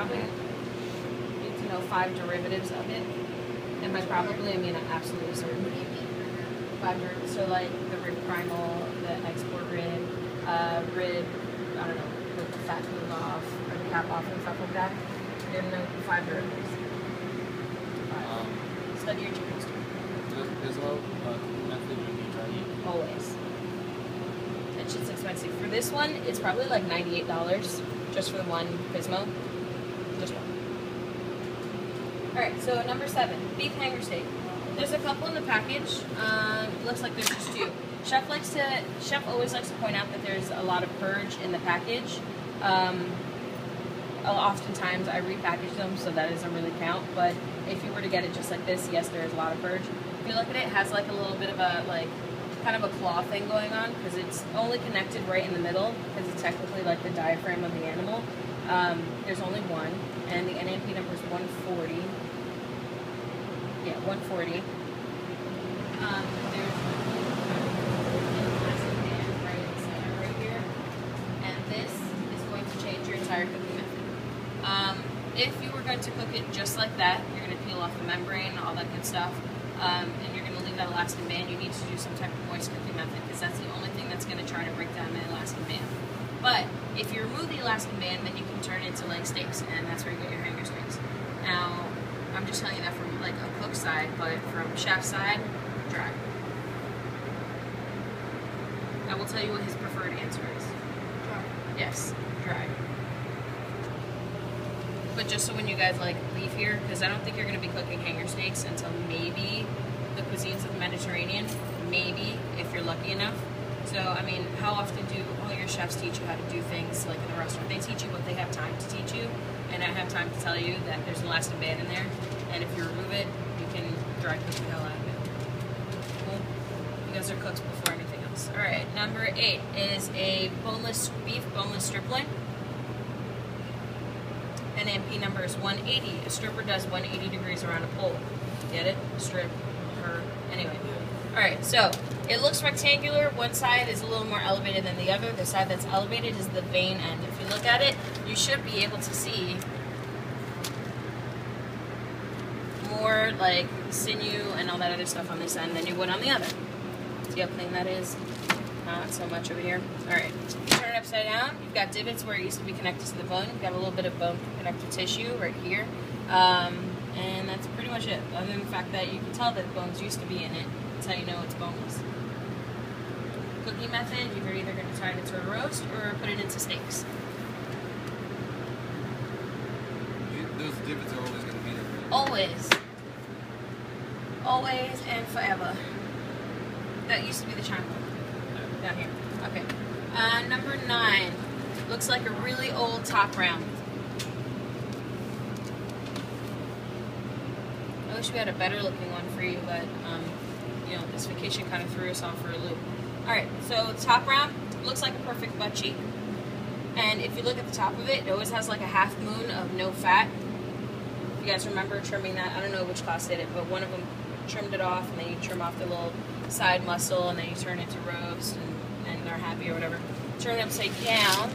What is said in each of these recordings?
probably need to know 5 derivatives of it. And by probably, I mean I'm absolutely certain. 5 derivatives, so like the rib primal, the export rib, rib, I don't know, with the fat move off, or the cap off and stuff like that. You're gonna know 5 derivatives. 5. Study your chicken stew. Pismo method would be dry heat. Always. That shit's expensive. For this one, it's probably like $98 just for the one Pismo. Just one. Alright, so number 7, beef hanger steak. There's a couple in the package. Looks like there's just 2. Chef always likes to point out that there's a lot of purge in the package. Oftentimes I repackage them, so that doesn't really count. But if you were to get it just like this, yes, there is a lot of purge. If you look at it, it has like a little bit of a kind of a claw thing going on because it's only connected right in the middle because it's technically like the diaphragm of the animal. There's only one, and the NAP number is 140. Yeah, 140. There's plastic pan right in the center right here, and this is going to change your entire cooking method. If you were going to cook it just like that, you're going to peel off the membrane, all that good stuff, and you're going to leave that elastin band. You need to do some type of moist cooking method because that's the only thing that's going to try to break down the elastin band. But if you remove the elastin band, then you can turn it into leg steaks, and that's where you get your hanger steaks. Now, I'm just telling you that from like a cook side, but from chef side, dry. I will tell you what his preferred answer is. Dry. Yes, dry. But just so when you guys like leave here, because I don't think you're going to be cooking hanger steaks until maybe the cuisines of the Mediterranean, maybe if you're lucky enough. So I mean, how often do all your chefs teach you how to do things like in a restaurant? They teach you what they have time to teach you, and I have time to tell you that there's an elastin band in there, and if you remove it, you can dry cook the hell out of it. Cool. You guys are cooks before anything else. All right, number 8 is a boneless beef boneless strip loin. NAP number is 180. A stripper does 180 degrees around a pole. Get it? Strip. Her. Anyway. Alright, so it looks rectangular. One side is a little more elevated than the other. The side that's elevated is the vein end. If you look at it, you should be able to see more like sinew and all that other stuff on this end than you would on the other. See how clean that is? Not so much over here. Alright, turn it upside down. You've got divots where it used to be connected to the bone. You've got a little bit of bone connective tissue right here. And that's pretty much it. Other than the fact that you can tell that bones used to be in it. That's how you know it's boneless. Cooking method, you're either going to turn it into a roast or put it into steaks. Those divots are always going to be there. Always. Always and forever. That used to be the china down here. Okay. Number 9. Looks like a really old top round. I wish we had a better looking one for you, but you know, this vacation kind of threw us off for a loop. Alright, so top round looks like a perfect butt cheek. And if you look at the top of it, it always has like a half moon of no fat. If you guys remember trimming that, I don't know which class did it, but one of them trimmed it off, and then you trim off the little side muscle, and then you turn it to roast, and they're happy or whatever. Turn it upside down.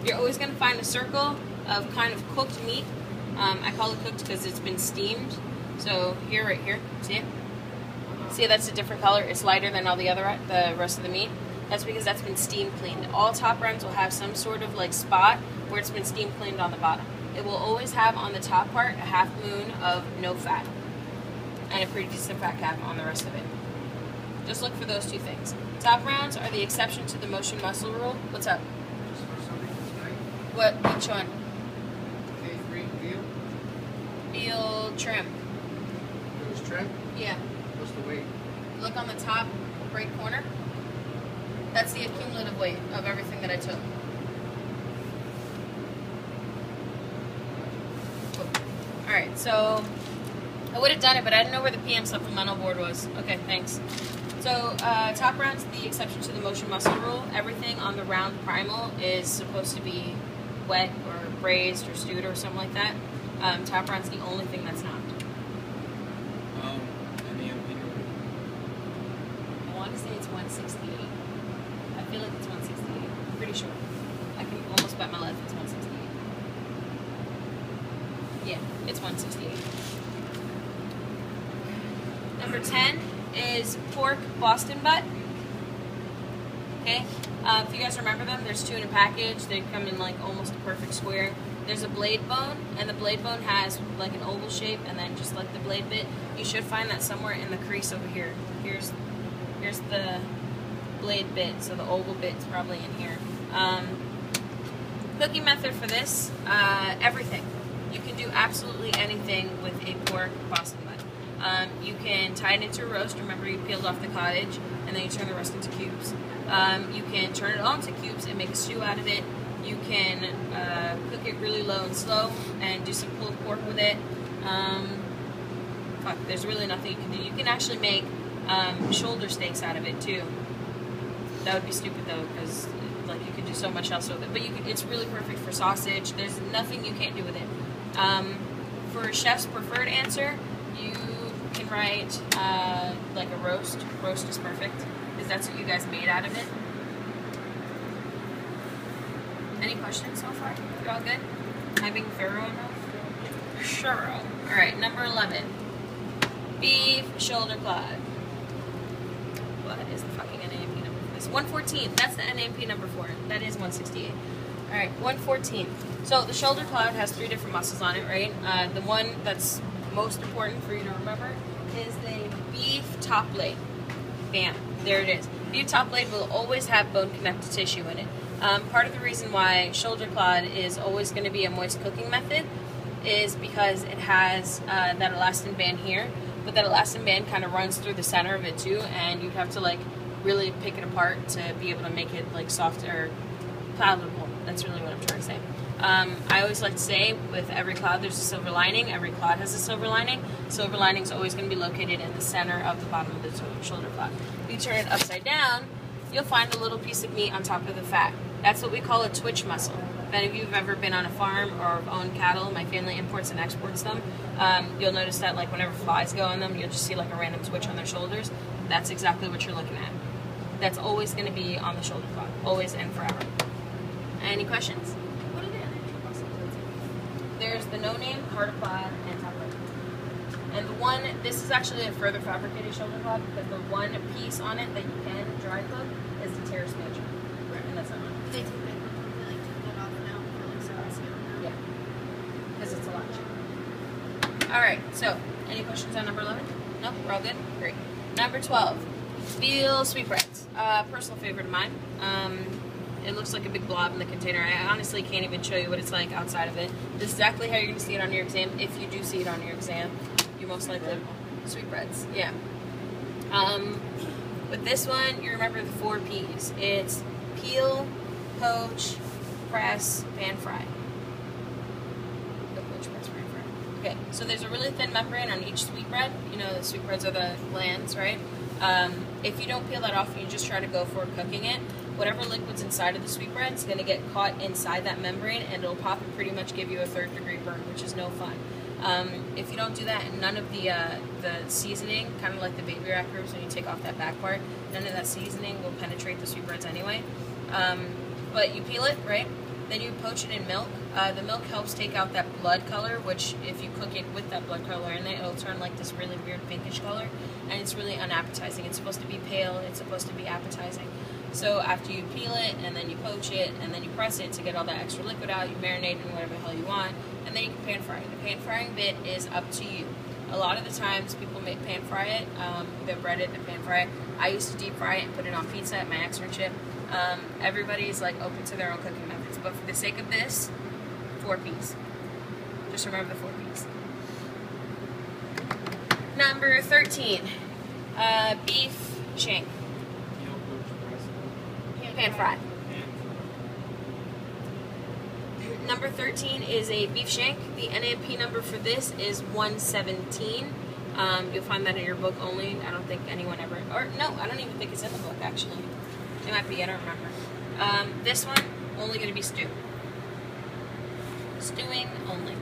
You're always going to find a circle of kind of cooked meat. I call it cooked because it's been steamed. So here, right here, see it? See, that's a different color. It's lighter than all the rest of the meat. That's because that's been steam cleaned. All top rounds will have some sort of like spot where it's been steam cleaned on the bottom. It will always have on the top part a half moon of no fat and a pretty decent fat cap on the rest of it. Just look for those two things. Top rounds are the exception to the motion muscle rule. What's up? Just for something tonight. What? Which one? K3 veal. Veal trim. It was trim. Yeah. What's the weight? Look on the top right corner. That's the accumulative weight of everything that I took. Alright, so I would have done it, but I didn't know where the PM supplemental board was. Okay, thanks. So, top round's the exception to the motion muscle rule. Everything on the round primal is supposed to be wet or braised or stewed or something like that. Top round's the only thing that's not. I want to say it's 168. I feel like it's 168. I'm pretty sure. close, but my left is 168. Yeah, it's 168. Number 10 is pork Boston butt. Okay, if you guys remember them, there's 2 in a package. They come in like almost a perfect square. There's a blade bone, and the blade bone has like an oval shape, and then just like the blade bit. You should find that somewhere in the crease over here. Here's the blade bit, so the oval bit's probably in here. Cooking method for this, everything. You can do absolutely anything with a pork Boston butt. You can tie it into a roast. Remember, you peeled off the cottage, and then you turn the rest into cubes. You can turn it all into cubes and make a stew out of it. You can cook it really low and slow and do some pulled pork with it. Fuck, there's really nothing you can do. You can actually make shoulder steaks out of it too. That would be stupid though, because like you could do so much else with it. But it's really perfect for sausage. There's nothing you can't do with it. For a chef's preferred answer, you can write like a roast. Roast is perfect because that's what you guys made out of it. Any questions so far? You're all good? Am I being thorough enough? Sure. Alright, number 11. Beef shoulder clod. What is the fucking NAMP number for this? 114. That's the NAMP number for it. That is 168. Alright, 114. So the shoulder clod has 3 different muscles on it, right? The one that's most important for you to remember is the beef top blade. Bam. There it is. Beef top blade will always have bone connective tissue in it. Part of the reason why shoulder clod is always going to be a moist cooking method is because it has that elastin band here, but that elastin band kind of runs through the center of it too, and you'd have to like really pick it apart to be able to make it like soft or palatable. That's really what I'm trying to say. I always like to say with every cloud there's a silver lining. Every cloud has a silver lining. Silver lining is always going to be located in the center of the bottom of the shoulder clod. If you turn it upside down, you'll find a little piece of meat on top of the fat. That's what we call a twitch muscle. If any of you have ever been on a farm or owned cattle, my family imports and exports them, you'll notice that like whenever flies go on them, you'll just see like a random twitch on their shoulders. That's exactly what you're looking at. That's always going to be on the shoulder clod, always and forever. Any questions? What are the other 2 muscles? There's the no-name, heart clod, and top leg. And the one, this is actually a further fabricated shoulder clod because the one piece on it that you can dry cook is the terrace major. And that's not one. They take that off now for like size. Yeah. Because it's a lot cheaper. Alright, so any questions on number 11? No? We're all good? Great. Number 12. Veal sweetbreads. Personal favorite of mine. It looks like a big blob in the container. I honestly can't even show you what it's like outside of it. This is exactly how you're going to see it on your exam. If you do see it on your exam, you most likely sweetbreads. Yeah. With this one, you remember the 4 P's. It's peel, poach, press, pan fry. Poach, press, pan fry. Okay, so there's a really thin membrane on each sweetbread. You know, the sweetbreads are the glands, right? If you don't peel that off and you just try to go for cooking it, whatever liquid's inside of the sweetbread is going to get caught inside that membrane, and it'll pop and pretty much give you a 3rd-degree burn, which is no fun. If you don't do that, and none of the seasoning, kind of like the baby back ribs when you take off that back part, none of that seasoning will penetrate the sweetbreads anyway. But you peel it, right? Then you poach it in milk. The milk helps take out that blood color, which if you cook it with that blood color in it, it'll turn like this really weird pinkish color, and it's really unappetizing. It's supposed to be pale, it's supposed to be appetizing. So after you peel it, and then you poach it, and then you press it to get all that extra liquid out, you marinate it in whatever the hell you want, and then you can pan fry it. The pan frying bit is up to you. A lot of the times people make pan fry it, they bread it and pan fry it. I used to deep fry it and put it on pizza at my externship. Everybody's like open to their own cooking methods, but for the sake of this, 4 P's. Just remember the 4 P's. Number 13, beef shank. Pan fry. Number 13 is a beef shank. The NAMP number for this is 117. You'll find that in your book only. I don't think anyone ever, or no, I don't even think it's in the book actually. It might be, I don't remember. This one, only going to be stew. Stewing only.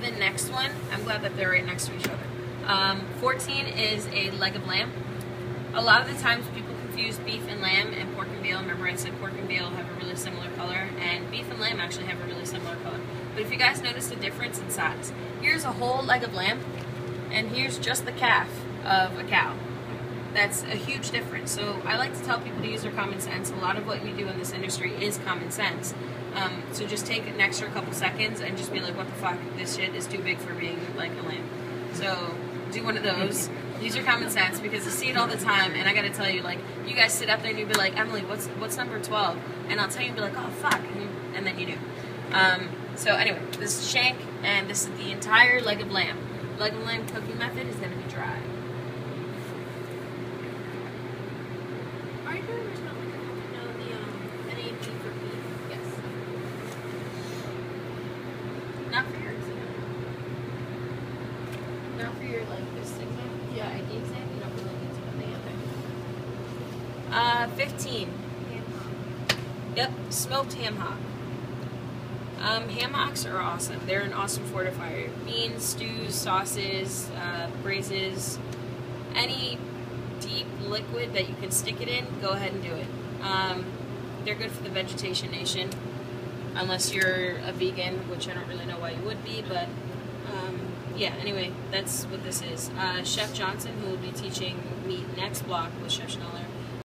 The next one, I'm glad that they're right next to each other. 14 is a leg of lamb. A lot of the times people confuse beef and lamb and pork and veal. Remember I said pork and veal have a really similar color, and beef and lamb actually have a really similar color. But if you guys noticed a difference in size, here's a whole leg of lamb, and here's just the calf of a cow. That's a huge difference. So I like to tell people to use their common sense. A lot of what we do in this industry is common sense. So just take an extra couple seconds and just be like, what the fuck, this shit is too big for being like a lamb. So do one of those. Use your common sense, because I see it all the time, and I gotta tell you, like, you guys sit up there and you'd be like, Emily, what's number 12? And I'll tell you and be like, oh fuck, and then you do. So anyway, this is shank, and this is the entire leg of lamb. Leg of lamb cooking method is gonna be dry. Are you going to know the NAP for beef? Yes. Not for yours. Not for your, like, this exam? Yeah. ID exam? You don't really need to know the answer. 15. Ham hock. Yep, smoked ham hock. Ham hocks are awesome. They're an awesome fortifier. Beans, stews, sauces, braises, any deep liquid that you can stick it in, go ahead and do it. They're good for the vegetation nation, unless you're a vegan, which I don't really know why you would be, but yeah, anyway, that's what this is. Chef Johnson, who will be teaching me next block with Chef Schneller,